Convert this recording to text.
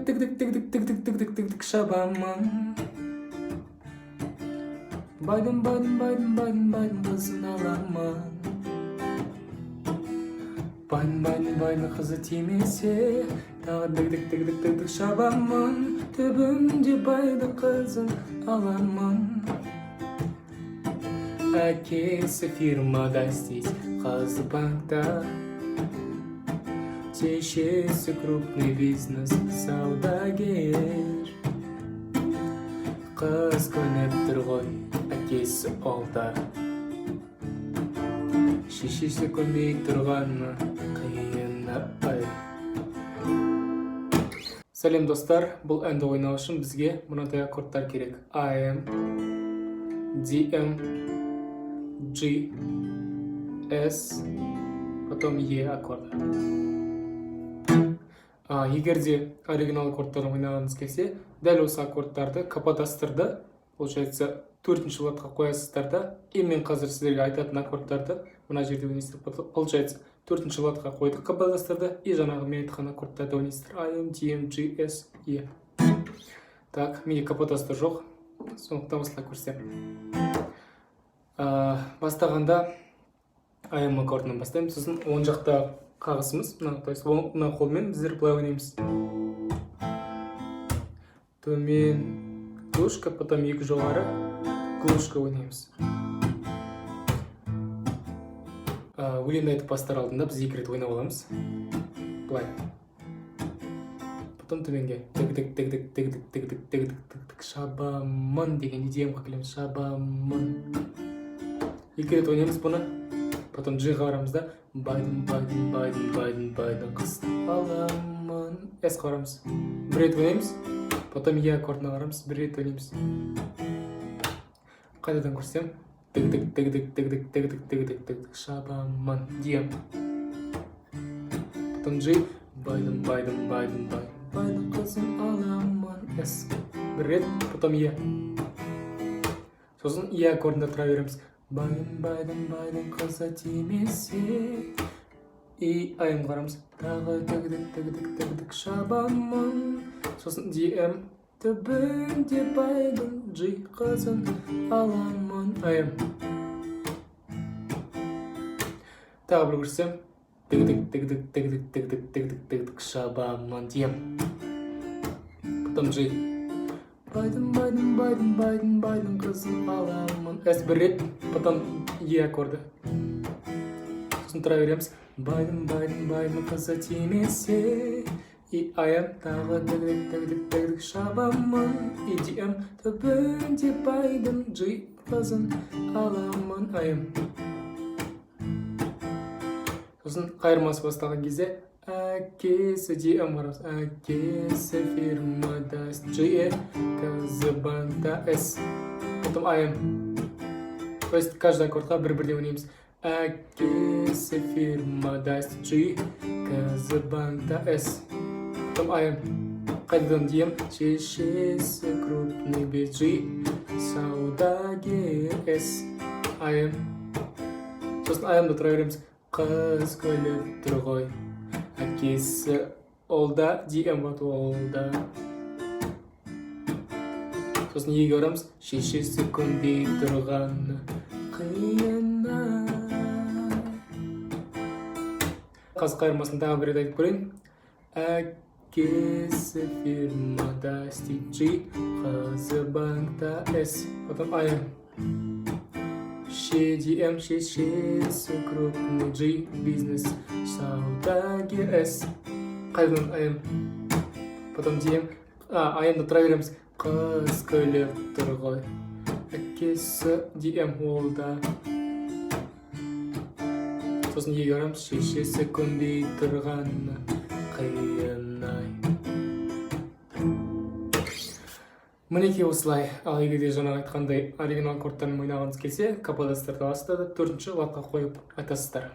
тыгыдык шабамын. Байдың қызын аламын. Байдың қызы тимесе, тағы тыгыдык шабамын. Түбінде байдың қызын аламын. Әкесі фирмада істейді, қызы банкта. Шешесі крупный бизнес саудагер. Қыз көніп тұр ғой, әкесі олда. Шешесі көнбей тұрғаны қиын ай. Сәлем достар, бұл әнді ойнау үшін бізге мынадай аккордтар керек. AM, DM, G, S, потом E аккорды. Егер де оригинал аккордтарын ойнағыңыз келсе, дәл осы аккордтарды капотастырды, получается, 4-ші латқа қоясыздар да, и мен қазір сіздерге айтатын аккордтарды мына жерде ойнайсыздар. Получается, 4-ші латқа қойдық капотастырды, и жаңағы мен айтқан аккордтарды ойнайсыздар. AM, DM, G, S, E. Так, менде капотастыр жоқ, сондықтан осылай көрсем. Бастағанда AM аккордынан бастаймыз, сосын оң жақта қағысымыз, то есть мына қолмен біздер былай ойнаймыз. Төмен глушка, потом екі жоғары глушка ойнаймыз. Өлеңді айтып бастар алдында біз екі рет ойнап аламыз. Былай. Потом төменге тыгыдык шабамын деген идеямға келеміз. Шабамын. Екі рет ойнаймыз бұны. Потом G-ға барамыз да. Байдың қызын аламын. S-қа барамыз. Бір рет ойнаймыз. Потом E аккордына барамыз. Бір рет ойнаймыз. Қайтадан көрсем. Тыгыдык шабамын. DM. Потом G. Байдың қызын аламын. S. Бір рет. Потом E. Сосын E аккордында тұра береміз. Байдың қызы тимесе. И AM қарамыз. Тағы тыгыдык шабамын. Сосын DM. Түбінде байдың G қызын аламын. AM. Тағы бір көрсем. Тыгыдык шабамын. DM. Потом G. Байдың қызын аламын. S бір рет, потом E аккорды. Сосын тұра береміз. Байдың қызы тимесе. И AM тағы тыгыдык шабамын. И DM түбінде байдың G қызын аламын. AM. Сосын қайырмасы бастаған кезде әкесі DM қарамыз. Әкесі фирмада G, қызы банкта S. Потом AM. То есть каждый аккордқа бір-бірден ойнаймыз. Әкесі фирмада G, қызы банкта S. Потом AM. Қайтадан DM. Шешесі крупный бизнес G, саудагер S. AM. Сосын AM-да тұра береміз. Қыз күліп тұр ғой, әкесі олда. DM бат олда. Сосын E-ге барамыз. Шешесі көнбей тұрғаны қиын ай. Қазір қайырмасын тағы бір рет айтып көрейін. Әкесі фирмада істейді G, қызы банкта S. Потом AM. DM, шешесі крупный G, бизнес саудагер S. Қайдан AM. Потом DM. AM-да тұра береміз. Қыз күліп тұр ғой, әкесі DM олда. Сосын E-ге барамыз. Шешесі көнбей тұрғаны қиын ай. Мінекей осылай. Ал егер де жаңа айтқандай оригинал аккордтарын ойнағыңыз келсе, капотастырды астады 4-ші латқа қойып айтасыздар.